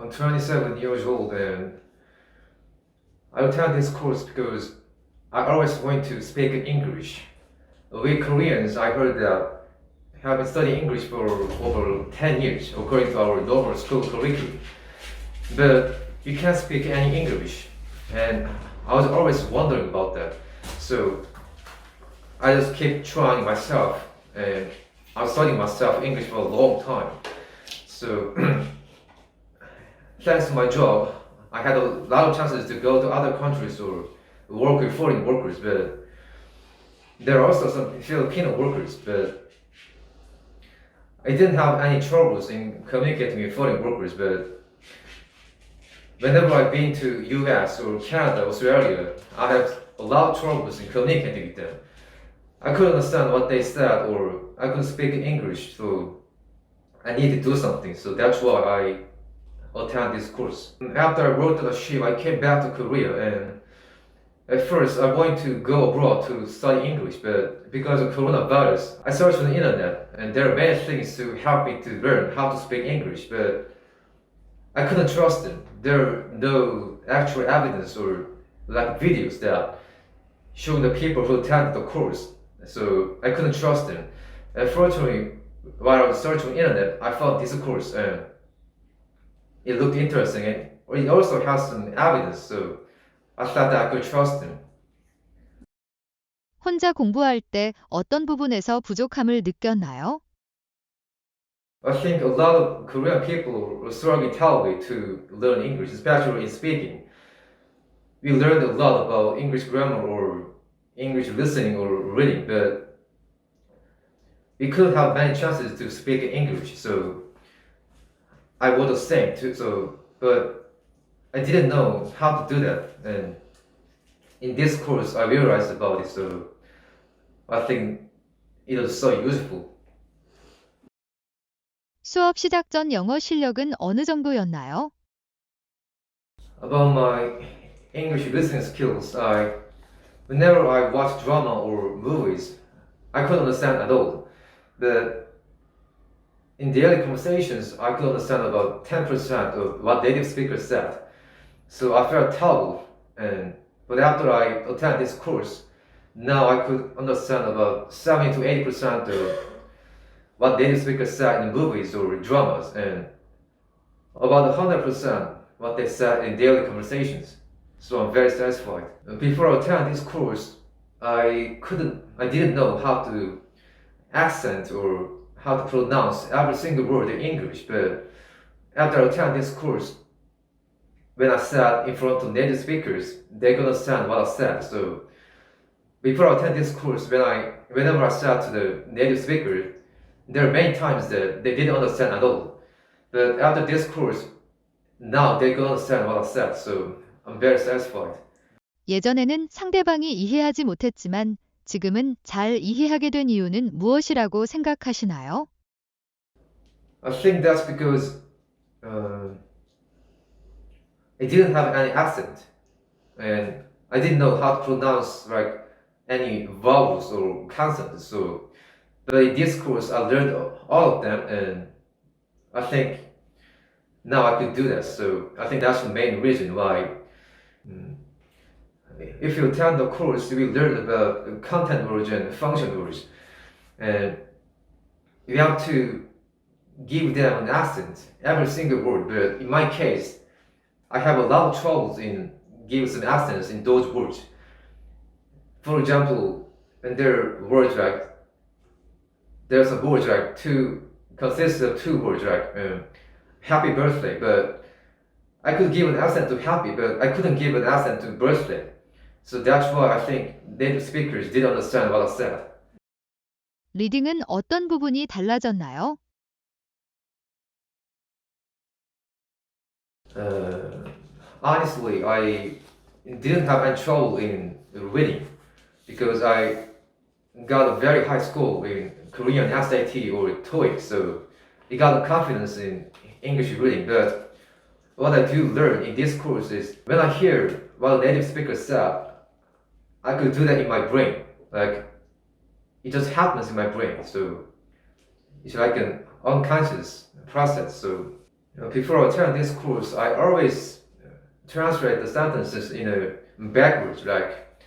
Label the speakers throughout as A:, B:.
A: I'm 27 years old and I attend this course because I always want to speak English. We Koreans, I heard that have been studying English for over 10 years according to our normal school curriculum. But you can't speak any English and I was always wondering about that. So I just keep trying myself and I'm studying myself English for a long time. So thanks to my job, I had a lot of chances to go to other countries or work with foreign workers, but there are also some Filipino workers, but I didn't have any troubles in communicating with foreign workers, but whenever I've been to US or Canada, Australia, I have a lot of troubles in communicating with them. I couldn't understand what they said or I couldn't speak English, so I need to do something, so that's why I attend this course. After I worked on a ship, I came back to Korea and at first I wanted to go abroad to study English, but because of coronavirus, I searched on the internet and there are many things to help me to learn how to speak English, but I couldn't trust them. There are no actual evidence or like videos that show the people who attended the course, so I couldn't trust them. Unfortunately, while I was searching on the internet, I found this course and it looked interesting and it also has some evidence, so I thought that I could trust them.
B: 혼자 공부할 때 어떤 부분에서 부족함을 느꼈나요?
A: I think a lot of Korean people are struggling terribly to learn English, especially in speaking. We learned a lot about English grammar or English listening or reading, but we couldn't have many chances to speak English, so I was the same too. But I didn't know how to do that, and in this course I realized about it, so I think it was so useful.
B: 수업 시작 전 영어 실력은 어느 정도였나요?
A: About my English listening skills, whenever I watch drama or movies, I couldn't understand at all. But in daily conversations, I could understand about 10% of what native speakers said. So I felt terrible. But after I attended this course, now I could understand about 70 to 80% of what native speakers said in movies or dramas, and about 100% what they said in daily conversations. So I'm very satisfied. Before I attended this course, I didn't know how to accent or how to pronounce every single word in English, but after I attend this course, when I sat in front of native speakers, they could understand what I said. So before I attend this course, whenever I sat to the native speaker, there are many times that they didn't understand at all. But after this course, now they could understand what I said. So I'm very satisfied.
B: 예전에는 상대방이 이해하지 못했지만 지금은 잘 이해하게 된 이유는 무엇이라고 생각하시나요?
A: I think that's because I didn't have any accent and I didn't know how to pronounce like any vowels or consonants. So, but in this course, I learned all of them, and I think now I could do that. So I think that's the main reason why. If you attend the course, you will learn about content words and function words, and you have to give them an accent every single word. But in my case, I have a lot of troubles in giving some accents in those words. For example, when there are words like there's a word like consists of two words like happy birthday, but I could give an accent to happy, but I couldn't give an accent to birthday. So that's why I think native speakers didn't understand what I said.
B: 리딩은 어떤 부분이 달라졌나요?
A: Honestly, I didn't have any trouble in reading because I got a very high score in Korean SAT or TOEIC, so I got confidence in English reading. But what I do learn in this course is when I hear what a native speaker said, I could do that in my brain. Like it just happens in my brain. So it's like an unconscious process. So Before attending this course, I always translate the sentences in a backwards, like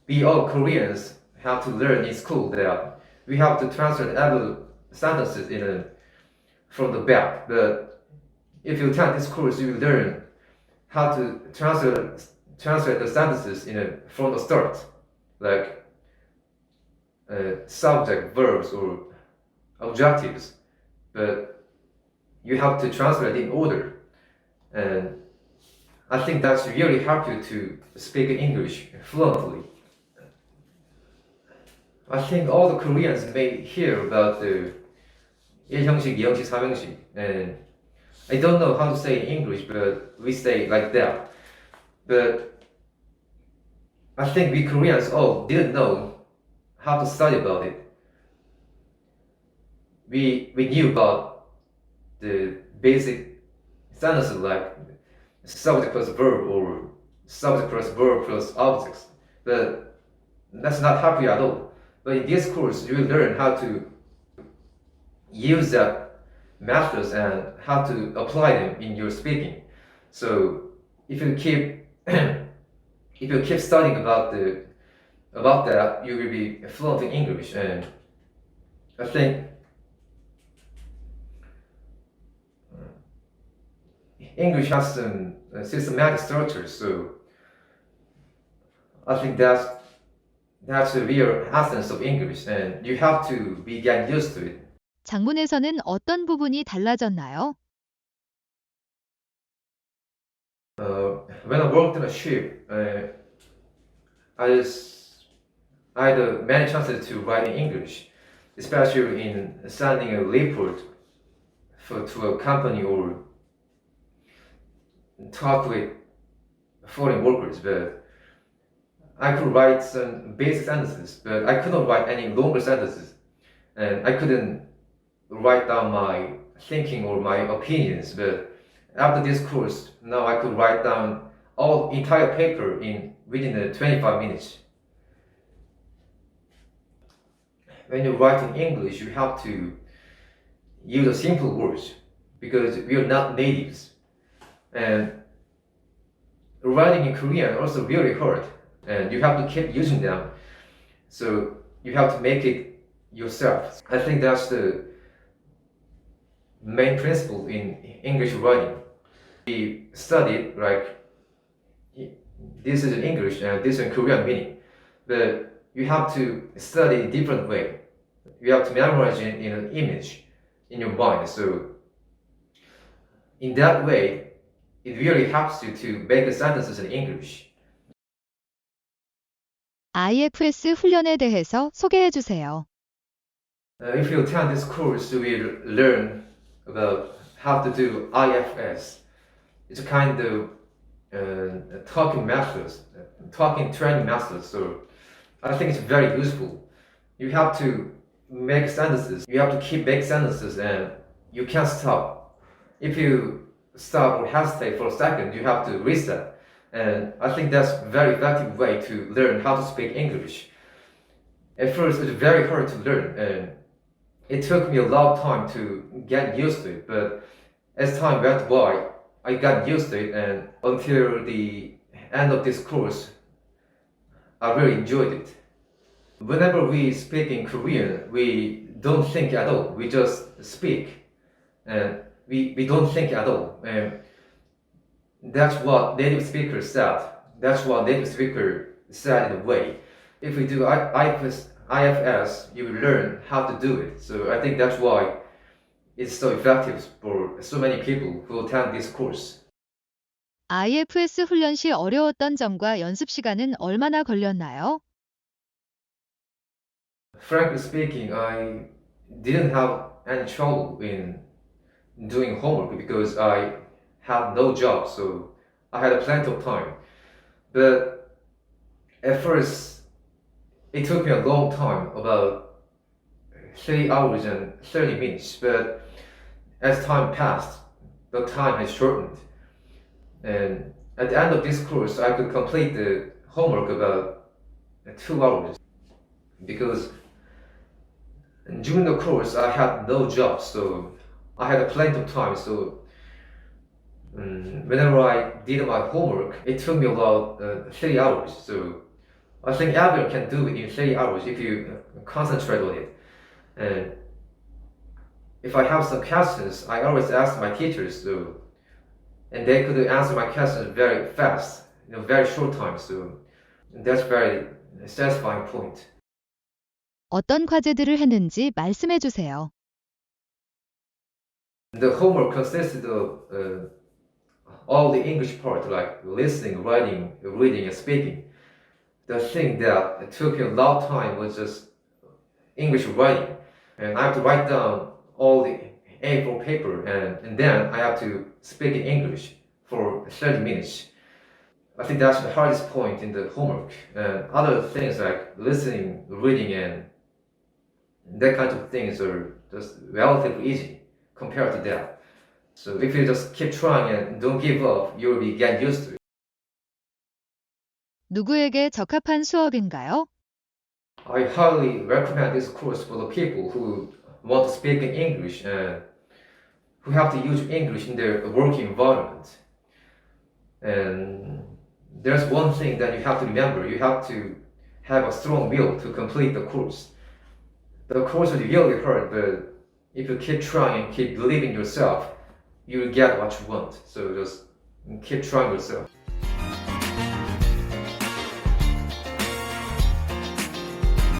A: we all Koreans have to learn in school that we have to translate every sentences from the back. But if you attend this course, you will learn how to translate the sentences from the start, like subject, verbs, or objectives. But you have to translate in order, and I think that's really help you to speak English fluently. I think all the Koreans may hear about the 1형식, 2형식, 3형식, and I don't know how to say in English, but we say like that. But I think we Koreans all didn't know how to study about it. We knew about the basic sentences like subject plus verb or subject plus verb plus objects, but that's not happy at all. But in this course, you will learn how to use that methods and how to apply them in your speaking. So if you keep studying about that, you will be fluent in English. And I think English has some systematic structure, so I think that's the real essence of English, and you have to be getting used to it.
B: 장문에서는 어떤 부분이 달라졌나요?
A: When I worked in a ship, I had many chances to write in English, especially in sending a report to a company or talk with foreign workers. But I could write some basic sentences, but I couldn't write any longer sentences, and I couldn't write down my thinking or my opinions. But after this course, now I could write down all entire paper within 25 minutes. When you write in English, you have to use simple words because we are not natives. And writing in Korean also really hard, and you have to keep using them. So you have to make it yourself. I think that's the main principle in English writing. We studied like this is in English and this is in Korean meaning, but you have to study a different way. You have to memorize it in an image in your mind. So in that way, it really helps you to make the sentences in English.
B: IFS 훈련에 대해서 소개해 주세요.
A: If you attend this course, you will learn about how to do IFS. It's a kind of talking training methods. So I think it's very useful. You have to make sentences. You have to keep making sentences, and you can't stop. If you stop or hesitate for a second, you have to reset. And I think that's a very effective way to learn how to speak English. At first, it's very hard to learn, and it took me a long time to get used to it. But as time went by, I got used to it, and until the end of this course, I really enjoyed it. Whenever we speak in Korean, we don't think at all. We just speak, and we don't think at all. And that's what native speakers said. That's what native speaker said in a way. If we do IFS, you will learn how to do it. So I think that's why it's so effective for so many people who attend this course.
B: IFS 훈련 시 어려웠던 점과 연습 시간은 얼마나 걸렸나요?
A: Frankly speaking, I didn't have any trouble in doing homework because I had no job, so I had plenty of time. But at first, it took me a long time, about 3 hours and 30 minutes. But as time passed, the time has shortened. And at the end of this course, I could complete the homework about 2 hours. Because during the course, I had no job, so I had plenty of time. So whenever I did my homework, it took me about 3 hours. So I think everyone can do it in 3 hours if you concentrate on it. And if I have some questions, I always ask my teachers, so, and they could answer my questions very fast, very short time. So that's very satisfying point.
B: 어떤 과제들을 했는지 말씀해 주세요.
A: The homework consisted of all the English part, like listening, writing, reading, and speaking. The thing that took me a lot of time was just English writing, and I have to write down all the A4 paper, and then I have to speak in English for 30 minutes. I think that's the hardest point in the homework. And other things like listening, reading, and that kind of things are just relatively easy compared to that. So if you just keep trying and don't give up, you'll be get used to it.
B: 누구에게 적합한 수업인가요?
A: I highly recommend this course for the people who want to speak in English and who have to use English in their working environment. And there's one thing that you have to remember. You have to have a strong will to complete the course. The course is really hard, but if you keep trying and keep believing yourself, you will get what you want. So just keep trying yourself.